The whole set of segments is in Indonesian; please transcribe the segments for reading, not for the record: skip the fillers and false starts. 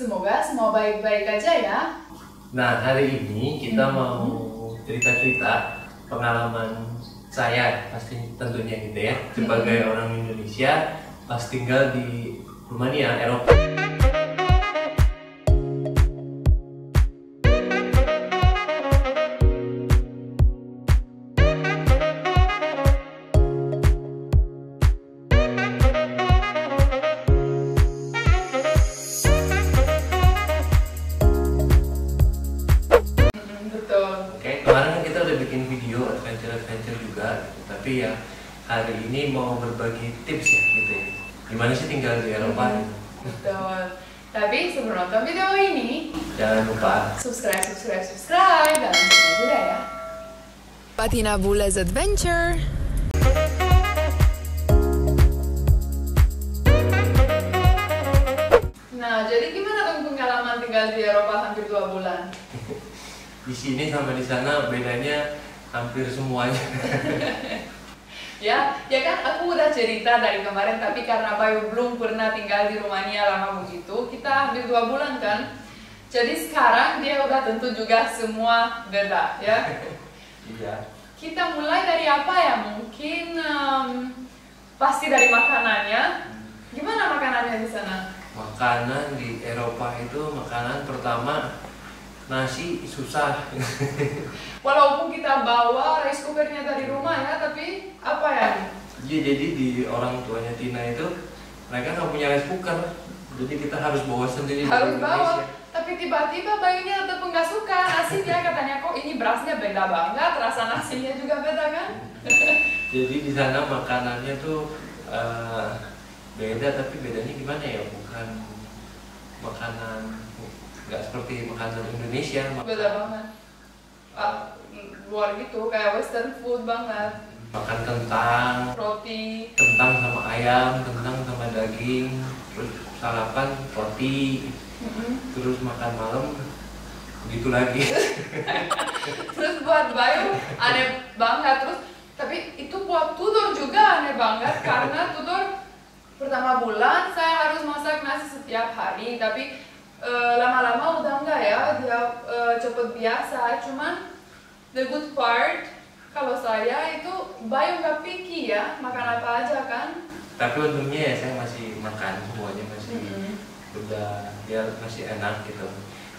Semoga semua baik-baik aja ya. Nah, hari ini kita mau cerita-cerita pengalaman saya, pasti tentunya gitu ya, sebagai orang Indonesia pas tinggal di Rumania, Eropa. Kemarin kita udah bikin video adventure juga gitu. Tapi ya hari ini mau berbagi tips ya gitu ya, gimana sih tinggal di Eropa gitu. Betul. Tapi sebelum nonton video ini, Jangan lupa subscribe dan share juga ya. Patina Bullets Adventure. Nah, jadi gimana dong pengalaman tinggal di Eropa hampir 2 bulan? di sini sama di sana bedanya hampir semuanya. Ya kan aku udah cerita dari kemarin, tapi karena Bayu belum pernah tinggal di Rumania lama begitu, kita hampir 2 bulan kan. Jadi sekarang dia udah tentu juga semua beda ya. Iya. Kita mulai dari apa ya? Mungkin pasti dari makanannya. Gimana makanannya di sana? Makanan di Eropa itu makanan pertama nasi susah. Walaupun kita bawa rice cookernya dari rumah ya, tapi apa ya? Iya, jadi di orang tuanya Tina itu mereka nggak punya rice cooker, jadi kita harus bawa sendiri. Harus dari bawa. Indonesia. Tapi tiba-tiba Bayunya tetap nggak suka nasinya, katanya kok ini berasnya beda banget, rasa nasinya juga beda kan? Jadi di sana makanannya tuh beda, tapi bedanya gimana ya? Bukan makanan, nggak seperti makanan Indonesia. Beda banget. Luar gitu, kayak western food banget. Makan kentang, Roti. kentang sama ayam, kentang sama daging, terus sarapan roti, terus makan malam begitu lagi. Terus buat Bayu aneh banget, terus tapi itu buat Tudor juga aneh banget karena Tudor pertama bulan saya harus masak nasi setiap hari, tapi lama-lama udah enggak ya, dia cepet biasa. Cuman the good part kalau saya itu Bayu nggak picky ya, makan apa aja kan. Tapi untungnya ya saya masih makan semuanya, masih udah biar masih enak gitu.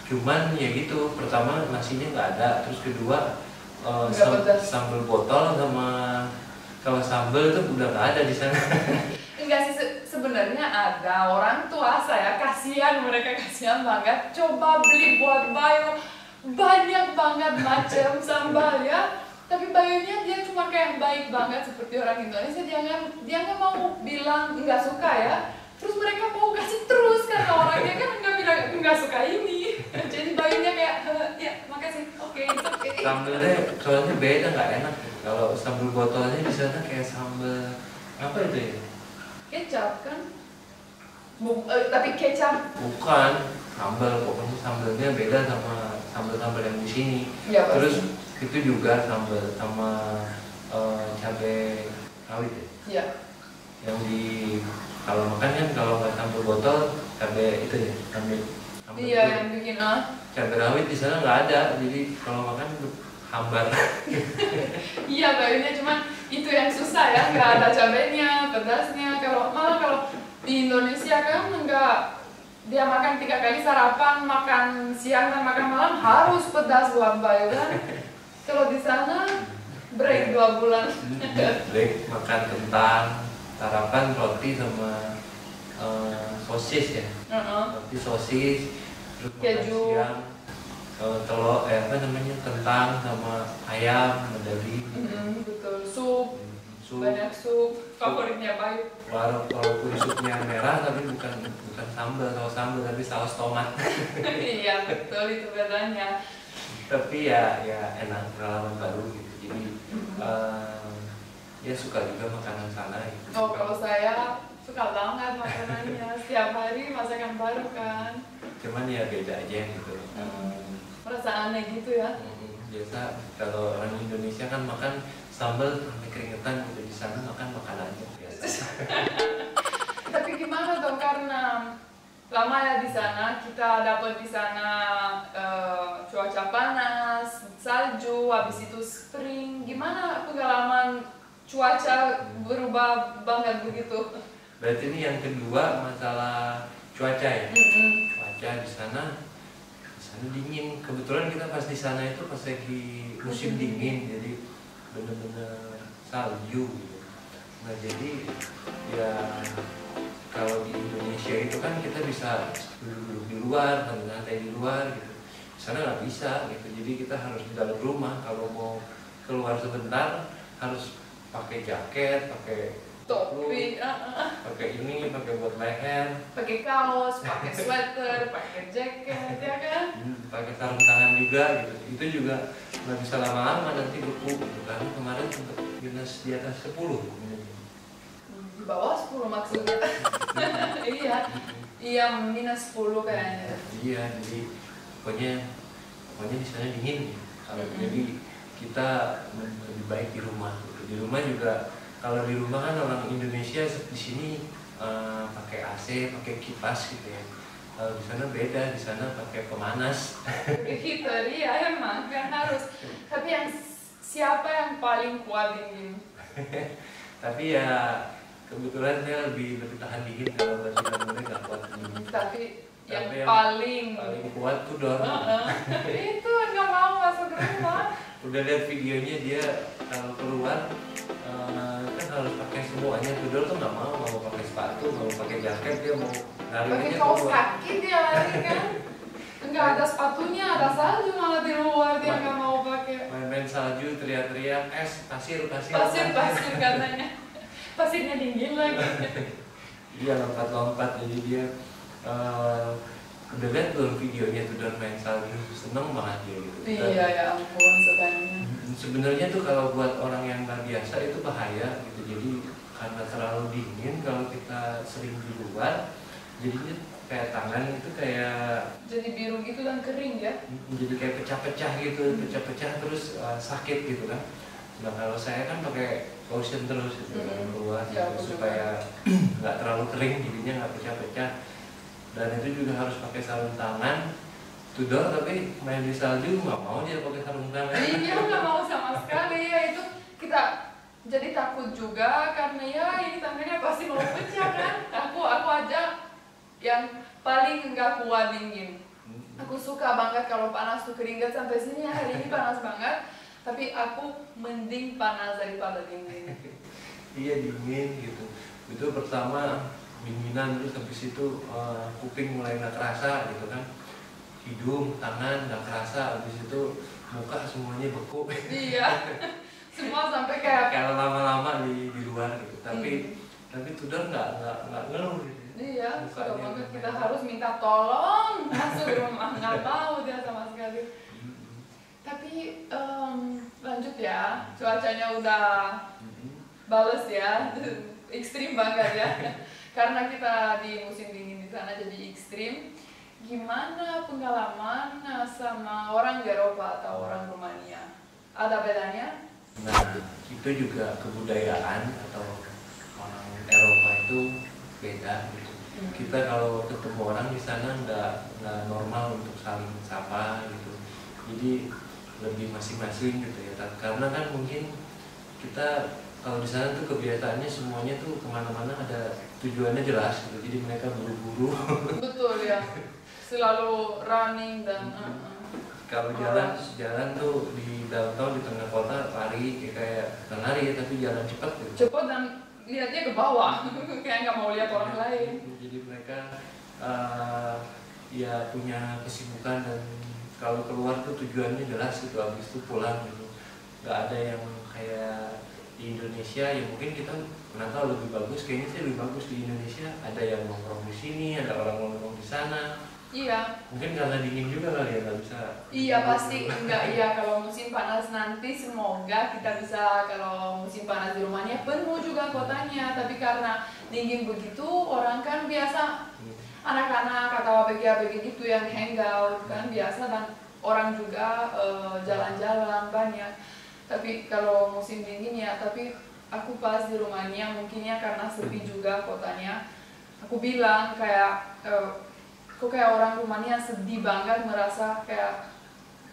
Cuman ya gitu, pertama nasinya nggak ada, terus kedua sambal botol sama kalau sambal itu udah nggak ada di sana. Enggak sih, sebenarnya ada. Orang tua saya kasihan, mereka kasihan banget. Coba beli buat Bayu banyak banget macam sambal ya. Tapi Bayunya dia cuma kayak baik banget seperti orang Indonesia. Dia nggak mau bilang nggak suka ya. Terus mereka mau kasih terus karena orangnya kan nggak bilang nggak suka ini. Jadi Bayunya kayak ya makasih, oke, oke. Sambalnya soalnya beda, nggak enak. Kalau sambal botolnya di sana kayak sambal apa itu ya? Kecap kan? Tapi kecap Bukan sambal, pokoknya sambalnya beda sama sambal-sambal yang di sini. ya, Terus itu juga sambal sama cabai rawit ya. ya. Yang di kalau makan kan kalau nggak sambal botol cabai itu ya, sambal Iya, yang bikin cabai rawit di sana nggak ada, jadi kalau makan hambar. Iya, Bayunya cuman itu yang susah ya, nggak ada cabenya, pedasnya. Malah kalau di Indonesia kan nggak, dia makan 3 kali sarapan, makan siang dan makan malam harus pedas buat Bayu kan. Kalau di sana break 2 bulan. Break makan kentang, sarapan roti sama sosis ya. Roti sosis, terus makan Keju. siang telur, apa namanya, kentang sama ayam sama daging. Betul, sup, Sup. banyak sup. Favoritnya Bayu. Walaupun supnya merah tapi bukan sambal, kalau sambal tapi saus tomat. Iya betul, itu bedanya. Tapi ya enak, pengalaman baru gitu. Jadi ya suka juga makanan sana gitu. Oh, kalau saya suka banget makanannya, setiap hari masakan baru kan. Cuman ya beda aja gitu. Merasa aneh gitu ya. Biasa kalau orang Indonesia kan makan sambal sampai keringetan, gitu. Di sana makan aja biasa. Tapi gimana dong, karena lama ya di sana. Kita dapat di sana cuaca panas, salju, habis itu spring. Gimana pengalaman cuaca berubah banget begitu? Berarti ini yang kedua masalah cuaca ya. Cuaca di sana dingin. Kebetulan kita pas di sana itu pas lagi musim dingin, jadi bener-bener salju gitu. Nah jadi ya kalau di Indonesia itu kan kita bisa duduk-duduk di luar, santai di luar gitu. Di sana nggak bisa gitu. Jadi kita harus di dalam rumah. Kalau mau keluar sebentar harus pakai jaket, pakai Topi, pakai ini, pakai buat leher, pakai kaos, pakai sweater, pakai jaket, ya kan? pakai sarung tangan juga gitu. Itu juga nggak bisa lama-lama, nanti beku gitu. Karena kemarin sempat minus di atas 10. Di bawah 10 maksudnya. Iya, iya minus 10 kayaknya. Iya, jadi pokoknya di sana dingin ya. Jadi kita lebih baik di rumah. Di rumah juga, kalau di rumah kan orang Indonesia di sini pakai AC, pakai kipas gitu ya. Kalau di sana beda, di sana pakai pemanas. Heater, iya emang kan harus. Tapi siapa yang paling kuat dingin? Tapi ya kebetulan saya lebih tahan dingin. Kalau baju mulai nggak kuat dingin. Tapi yang paling kuat tuh Dor. Itu nggak mau masuk rumah. Udah lihat videonya dia kalau keluar kan harus pakai semuanya. Tuh Dor tuh nggak mau pakai sepatu, mau pakai jaket, dia mau pakai kaos kaki dia lari kan. Enggak ada sepatunya, ada salju malah di luar, dia nggak mau pakai. Main-main salju, teriak-teriak, pasir Katanya. Pasirnya dingin lagi. Iya, lompat-lompat. Jadi dia udah lihat tuh videonya tuh dan main salju, seneng banget dia gitu. Iya ya ampun sebenarnya. Sebenarnya tuh kalau buat orang yang nggak biasa itu bahaya gitu. Jadi karena terlalu dingin, kalau kita sering di luar, jadinya kayak tangan itu kayak jadi biru gitu dan kering ya. Jadi kayak pecah-pecah gitu, pecah-pecah terus sakit gitu kan. Nah kalau saya kan pakai lotion terus gitu keluar ya, gitu, supaya nggak terlalu kering, jadinya nggak pecah-pecah. Dan itu juga harus pakai sarung tangan. Tudor tapi main di salju nggak mau dia pakai sarung tangan. Iya nggak mau sama sekali ya, itu kita jadi takut juga karena ya ini tangannya pasti mau pecah kan. Aku aja yang paling nggak kuat dingin. Aku suka banget kalau panas tuh keringat sampai sini hari ini panas banget. Tapi aku mending panas daripada dingin. Iya dingin gitu. Itu pertama dinginan, terus habis itu kuping mulai nggak kerasa gitu kan. Hidung, tangan nggak kerasa, habis itu muka semuanya beku. Iya. Semua sampai kayak kalau lama-lama di luar gitu. Tapi Tudor nggak ngeluh gitu. Iya, suka banget kita harus minta tolong masuk rumah, nggak mau dia sama sekali. Tapi lanjut ya, cuacanya udah bales ya, ekstrim banget ya. Karena kita di musim dingin di sana jadi ekstrim. Gimana pengalaman sama orang Eropa atau orang Rumania? Ada bedanya? Nah, itu juga kebudayaan atau orang Eropa itu beda gitu. Kita kalau ketemu orang di sana nggak normal untuk saling sapa gitu. Jadi lebih masing-masing gitu ya. Karena kan mungkin kita kalau di sana tuh kebiasaannya semuanya tuh kemana-mana ada tujuannya jelas gitu. Jadi mereka buru-buru. Betul ya. Selalu running dan kalau jalan tuh di downtown di tengah kota lari kayak bukan lari tapi jalan cepat gitu. Cepat dan lihatnya ke bawah, kayak nggak mau lihat orang lain. Jadi mereka ya punya kesibukan dan kalau keluar tuh tujuannya jelas gitu, habis itu pulang gitu. Nggak ada yang kayak di Indonesia yang mungkin kita pernah tahu lebih bagus, kayaknya sih lebih bagus di Indonesia. Ada yang nongkrong di sini, ada orang nongkrong di sana. Iya. Mungkin karena dingin juga kali ya, nggak bisa. Iya pasti enggak, iya kalau musim panas nanti semoga kita bisa, kalau musim panas di rumahnya penuh juga kotanya. Tapi karena dingin begitu orang kan biasa anak-anak atau ABG gitu yang hangout kan biasa, dan orang juga jalan-jalan banyak. Tapi kalau musim dingin ya, tapi aku pas di rumahnya mungkinnya karena sepi juga kotanya. Aku bilang kayak kok kayak orang Rumania sedih banget, merasa kayak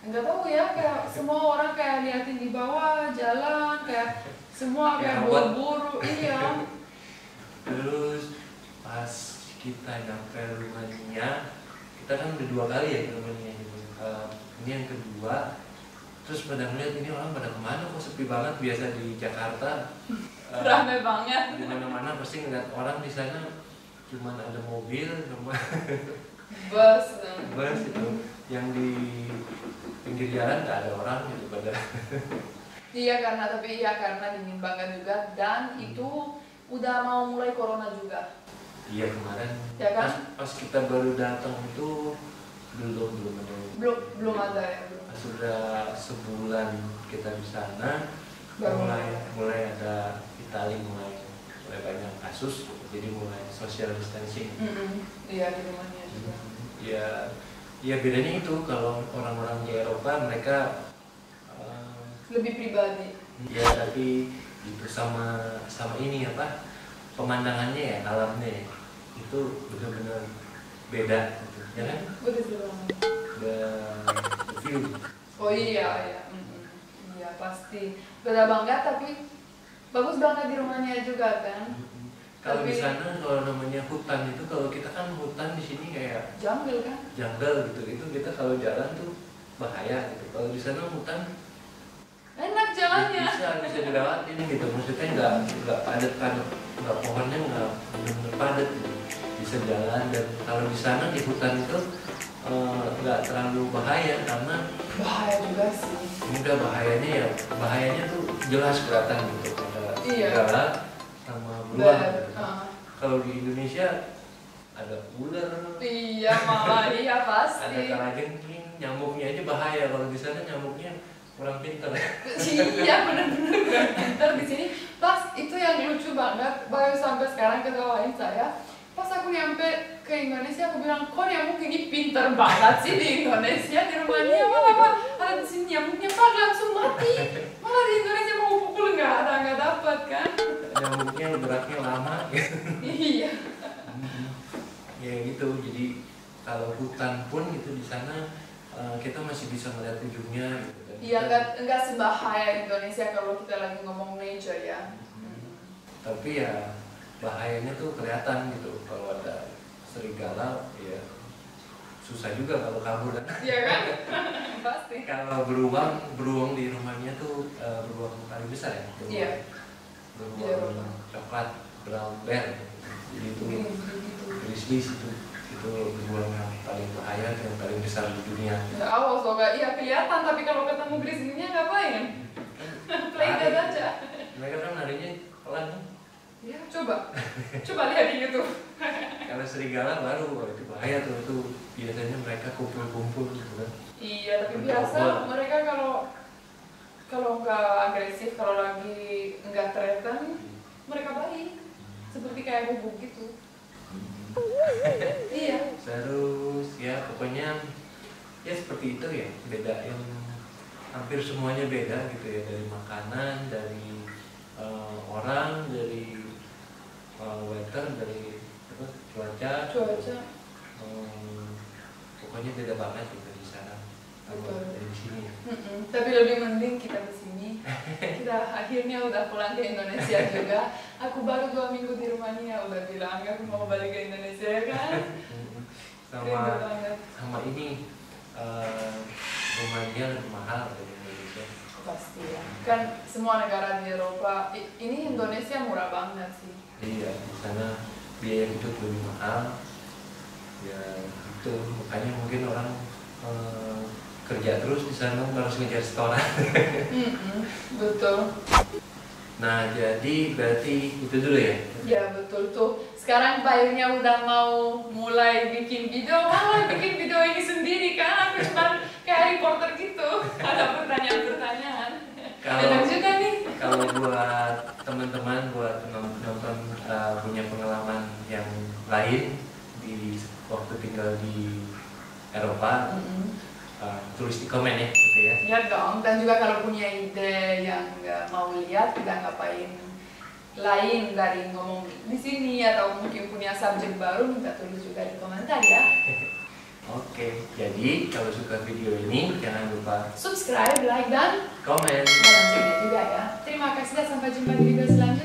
nggak tahu ya, kayak semua orang kayak liatin di bawah jalan, kayak semua kayak buru-buru. Iya. Terus pas kita nyampe Rumania, kita kan udah 2 kali ya ke Rumania gitu. Ini yang kedua, terus pada ngeliat ini orang pada kemana kok sepi banget. Biasa di Jakarta Ramai banget. di mana-mana pasti ngeliat orang. Di sana cuman ada mobil sama Bus itu, yang di pinggir jalan nggak ada orang gitu pada. Iya karena dingin banget juga, dan itu udah mau mulai corona juga. Iya kemarin Ya kan? pas kita baru datang itu belum ada. Belum ada ya, belum. Sudah sebulan kita di sana Baru mulai ada Itali mulai banyak kasus, jadi mulai social distancing. Iya di rumahnya juga. Ya bedanya itu kalau orang-orang di Eropa mereka Lebih pribadi. ya, tapi itu sama ini apa, pemandangannya ya, alamnya ya, itu benar-benar beda gitu, ya kan? Betul banget. The view. Oh iya. Iya pasti beda banget, tapi bagus banget di rumahnya juga kan. Kalau di sana kalau namanya hutan itu, kalau kita kan hutan di sini kayak jungle kan? jungle gitu, itu kita kalau jalan tuh bahaya gitu. Kalau di sana hutan Enak jalannya. bisa dilewatin gitu, maksudnya nggak padat, nggak pohonnya nggak bener padat gitu. Bisa jalan. Dan kalau di sana di hutan itu nggak terlalu bahaya, karena Bahaya juga sih. ini udah bahayanya tuh jelas kelihatan gitu, ada segala sama beruang gitu. Kalau di Indonesia ada ular, Iya malah iya pasti. ada kalajengking, nyamuknya aja bahaya. Kalau di sana nyamuknya kurang pintar. Iya bener-bener kurang pintar di sini. Pas itu yang lucu banget, baru sampai sekarang ketawain saya. Pas aku nyampe ke Indonesia, aku bilang, kok nyamuk ini pintar banget sih di Indonesia, di Rumania malah ada di sini nyamuknya pak langsung mati. Malah di Indonesia mau pukul nggak dapat kan? Nyamuknya geraknya lama. Iya. Ya gitu. Jadi kalau hutan pun gitu di sana kita masih bisa melihat ujungnya gitu. Iya nggak sebahaya Indonesia kalau kita lagi ngomong nature ya. Tapi ya bahayanya tuh kelihatan gitu. Kalau ada serigala ya susah juga kalau kabur kan. Iya kan? Pasti. Kalau beruang di rumahnya tuh beruang paling besar ya. Iya. Beruang coklat, brown bear. Jadi itu grizzlies itu beruang yang paling bahaya, yang paling besar di dunia. Ya awas loh, iya kelihatan, tapi kalau ketemu grizzly-nya ngapain? Play dead aja. Mereka kan larinya pelan. Ya coba lihat di YouTube. Kalau serigala baru, itu bahaya tuh, itu biasanya mereka kumpul-kumpul gitu kan. Iya, tapi biasa mereka kalau nggak agresif, kalau lagi nggak threaten, mereka baik, seperti kayak bubuk gitu. Iya. Terus ya pokoknya ya seperti itu ya, beda yang hampir semuanya beda gitu ya, dari makanan, dari orang, dari weather, dari cuaca. Pokoknya beda banget gitu di sana sama dari sini. Tapi lebih mending kita di sini. Kita akhirnya udah pulang ke Indonesia juga. Aku baru 2 minggu di Rumania, udah bilang aku mau balik ke Indonesia kan. sama ini Rumania lebih mahal dari Indonesia. Pasti ya. Kan semua negara di Eropa, ini Indonesia murah banget sih. Iya, di sana biaya hidup lebih mahal. Ya itu makanya mungkin orang kerja terus di sana harus ngejar setoran. Betul. Nah jadi berarti itu dulu ya? Ya betul tuh. Sekarang Bayunya udah mau mulai bikin video, malah bikin video ini sendiri kan? Aku cuma kayak reporter gitu. Ada pertanyaan-pertanyaan. Benar juga nih. Kalau buat teman-teman, buat penonton punya pengalaman yang lain di waktu tinggal di Eropa, tulis di komen ya, gitu ya. Ya dong, dan juga kalau punya ide yang mau lihat kita ngapain lain dari ngomong di sini atau mungkin punya subjek baru, minta tulis juga di komentar ya. Oke, jadi kalau suka video ini jangan lupa subscribe, like, dan komen. loncengnya juga ya. Terima kasih dan sampai jumpa di video selanjutnya.